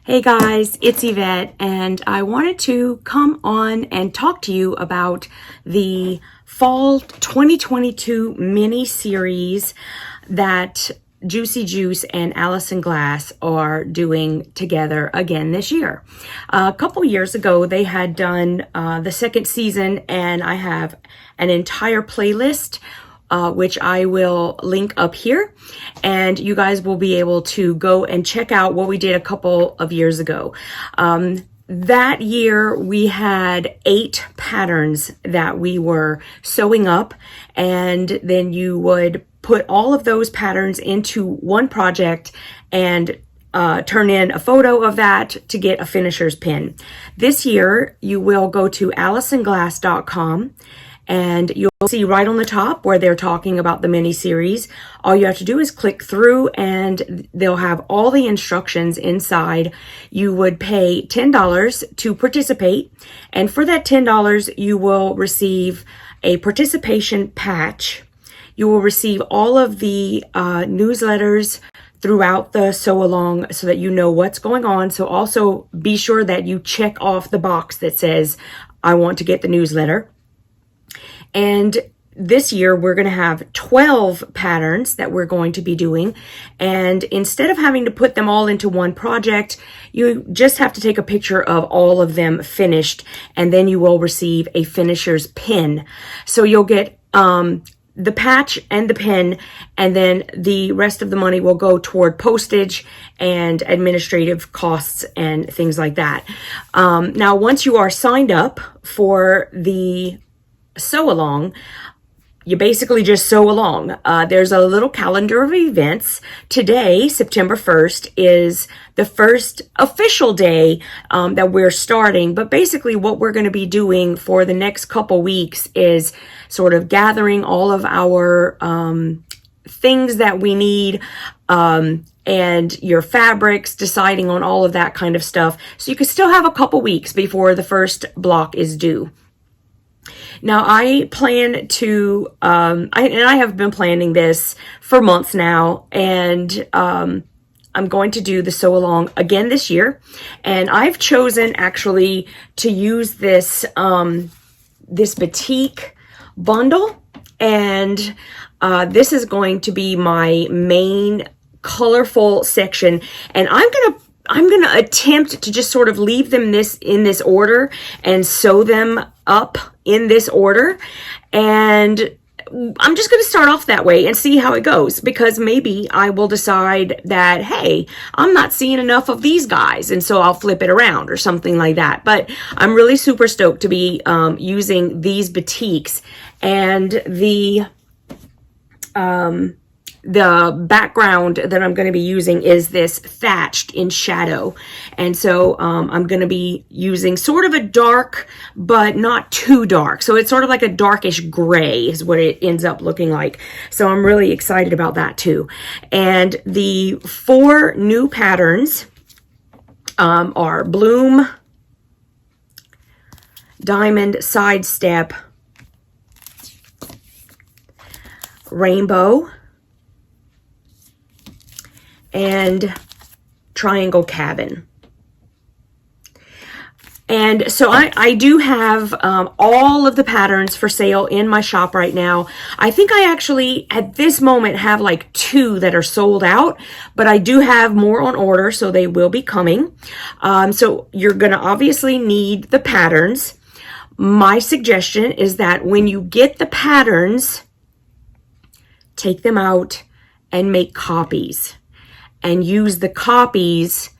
Hey guys, it's Yvette, and I wanted to come on and talk to you about the Fall 2022 mini series that Juicy Juice and Allison Glass are doing together again this year. A couple years ago, they had done the second season, and I have an entire playlist which I will link up here, and you guys will be able to go and check out what we did a couple of years ago. That year we had 8 patterns that we were sewing up, and then you would put all of those patterns into one project and turn in a photo of that to get a finisher's pin. This year you will go to AllisonGlass.com, and you'll see right on the top where they're talking about the mini series. All you have to do is click through and they'll have all the instructions inside. You would pay $10 to participate, and for that $10 you will receive a participation patch. You will receive all of the newsletters throughout the sew along so that you know what's going on. So also be sure that you check off the box that says I want to get the newsletter. And this year we're going to have 12 patterns that we're going to be doing. And instead of having to put them all into one project, you just have to take a picture of all of them finished, and then you will receive a finisher's pin. So you'll get the patch and the pin, and then the rest of the money will go toward postage and administrative costs and things like that. Now, once you are signed up for the sew along, you basically just sew along. There's a little calendar of events. Today, September 1st, is the first official day that we're starting. But basically what we're going to be doing for the next couple weeks is sort of gathering all of our things that we need, and your fabrics, deciding on all of that kind of stuff. So you can still have a couple weeks before the first block is due. Now, I plan to, I have been planning this for months now, and I'm going to do the sew along again this year. And I've chosen actually to use this, this batik bundle, and this is going to be my main colorful section. And I'm going to attempt to just sort of leave them in this order and sew them up in this order. And I'm just going to start off that way and see how it goes, because maybe I will decide that, hey, I'm not seeing enough of these guys, and so I'll flip it around or something like that. But I'm really super stoked to be using these batiks, and the background that I'm going to be using is this thatched in shadow. And so I'm going to be using sort of a dark, but not too dark. So it's sort of like a darkish gray is what it ends up looking like. So I'm really excited about that too. And the 4 new patterns are Bloom, Diamond, Sidestep, Rainbow, and Triangle Cabin. And so I do have all of the patterns for sale in my shop right now. I think I actually at this moment have like 2 that are sold out, but I do have more on order, so they will be coming. So you're gonna obviously need the patterns. My suggestion is that when you get the patterns, take them out and make copies, and use the copies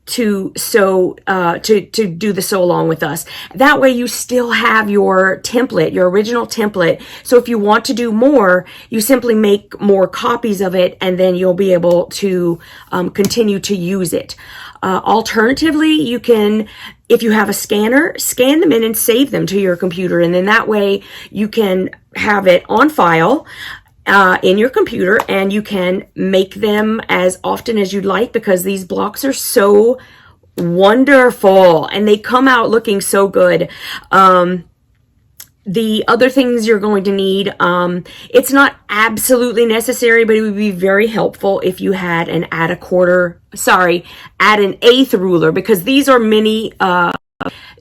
to sew, to do the sew along with us. That way you still have your template, your original template. So if you want to do more, you simply make more copies of it, and then you'll be able to continue to use it. Alternatively, you can, if you have a scanner, scan them in and save them to your computer, and then that way you can have it on file in your computer, and you can make them as often as you'd like, because these blocks are so wonderful and they come out looking so good. The other things you're going to need, it's not absolutely necessary, but it would be very helpful if you had an add an eighth ruler, because these are mini,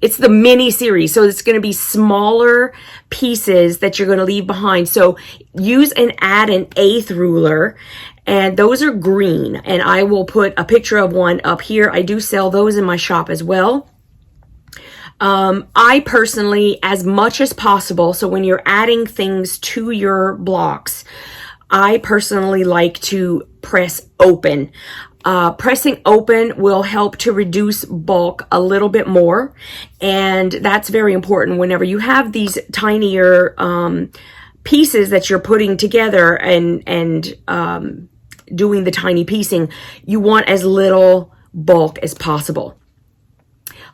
it's the mini series, so it's going to be smaller pieces that you're going to leave behind. So use an add an eighth ruler, and those are green, and I will put a picture of one up here. I do sell those in my shop as well. I personally, as much as possible, so when you're adding things to your blocks, I personally like to press open. Pressing open will help to reduce bulk a little bit more, and that's very important whenever you have these tinier pieces that you're putting together and doing the tiny piecing. You want as little bulk as possible.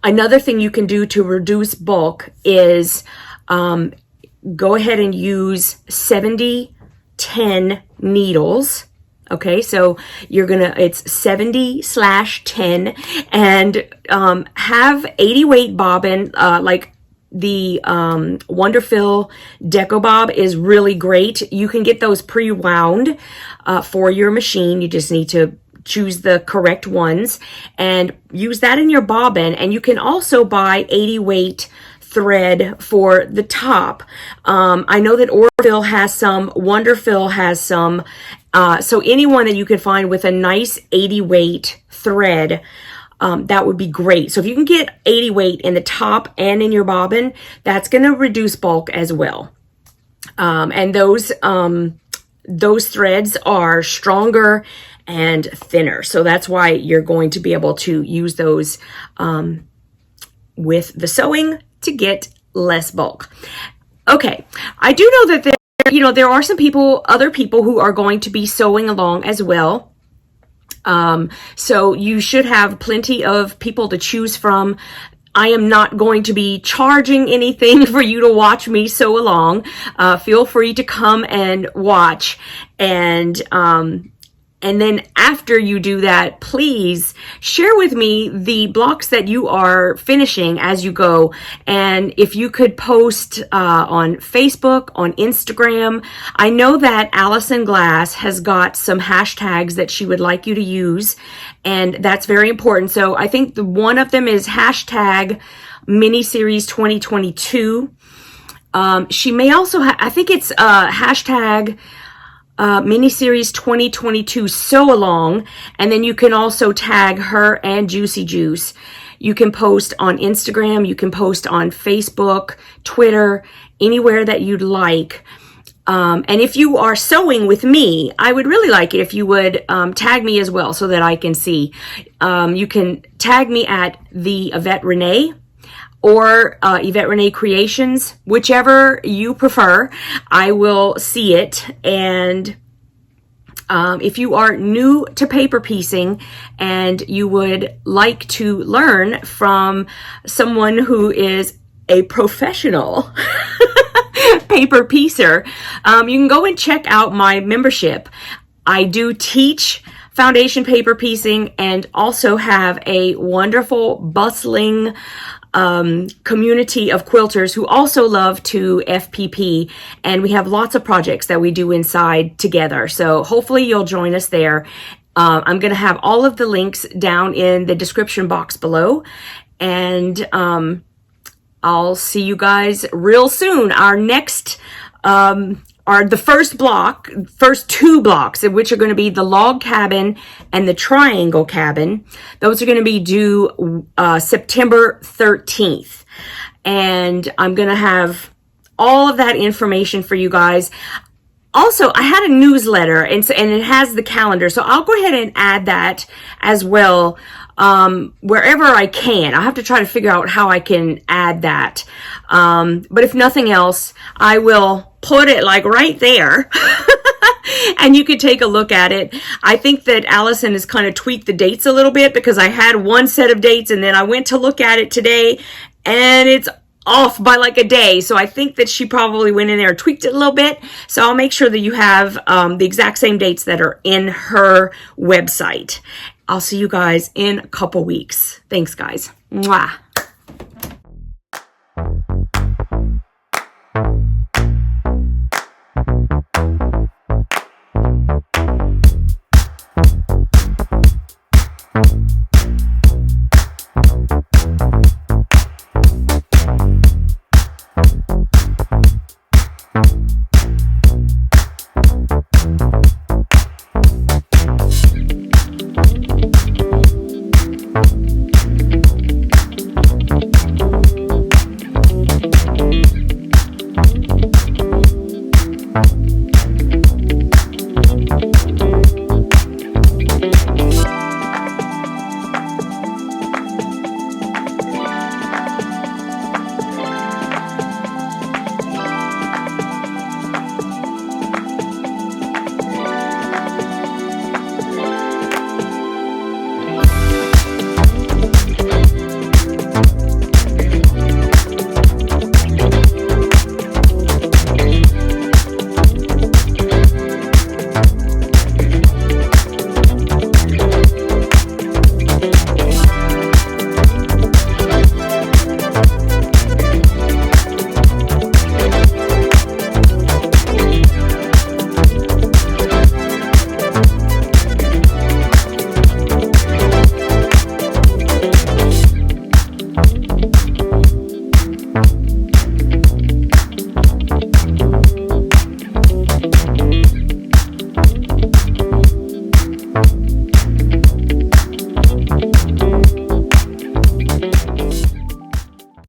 Another thing you can do to reduce bulk is go ahead and use 70-10 needles. Okay, so it's 70/10, and have 80 weight bobbin, like the Wonderfill Deco Bob is really great. You can get those pre-wound for your machine. You just need to choose the correct ones and use that in your bobbin. And you can also buy 80 weight thread for the top. I know that Orville has some, Wonderfill has some, so anyone that you can find with a nice 80 weight thread, that would be great. So if you can get 80 weight in the top and in your bobbin, that's going to reduce bulk as well. And those threads are stronger and thinner. So that's why you're going to be able to use those with the sewing to get less bulk. Okay, I do know that there are some other people who are going to be sewing along as well. So you should have plenty of people to choose from. I am not going to be charging anything for you to watch me sew along. Feel free to come and watch, and then after you do that, please share with me the blocks that you are finishing as you go. And if you could post on Facebook, on Instagram. I know that Allison Glass has got some hashtags that she would like you to use, and that's very important. So I think one of them is hashtag miniseries 2022. She may also I think it's hashtag miniseries 2022 sew along, and then you can also tag her and Juicy Juice. You can post on Instagram, you can post on Facebook, Twitter, anywhere that you'd like. And if you are sewing with me, I would really like it if you would tag me as well so that I can see. You can tag me at TheYvetteRene or YvetteRene Creations, whichever you prefer. I will see it. And if you are new to paper piecing and you would like to learn from someone who is a professional paper piecer, you can go and check out my membership. I do teach foundation paper piecing and also have a wonderful, bustling community of quilters who also love to FPP, and we have lots of projects that we do inside together. So hopefully you'll join us there. I'm going to have all of the links down in the description box below, and I'll see you guys real soon. Our next are the first two blocks, which are going to be the log cabin and the triangle cabin. Those are going to be due September 13th. And I'm going to have all of that information for you guys. Also, I had a newsletter, and it has the calendar, so I'll go ahead and add that as well wherever I can. I'll have to try to figure out how I can add that. But if nothing else, I will put it like right there and you could take a look at it. I think that Allison has kind of tweaked the dates a little bit, because I had one set of dates and then I went to look at it today and it's off by like a day. So I think that she probably went in there and tweaked it a little bit. So I'll make sure that you have the exact same dates that are in her website. I'll see you guys in a couple weeks. Thanks, guys. Mwah.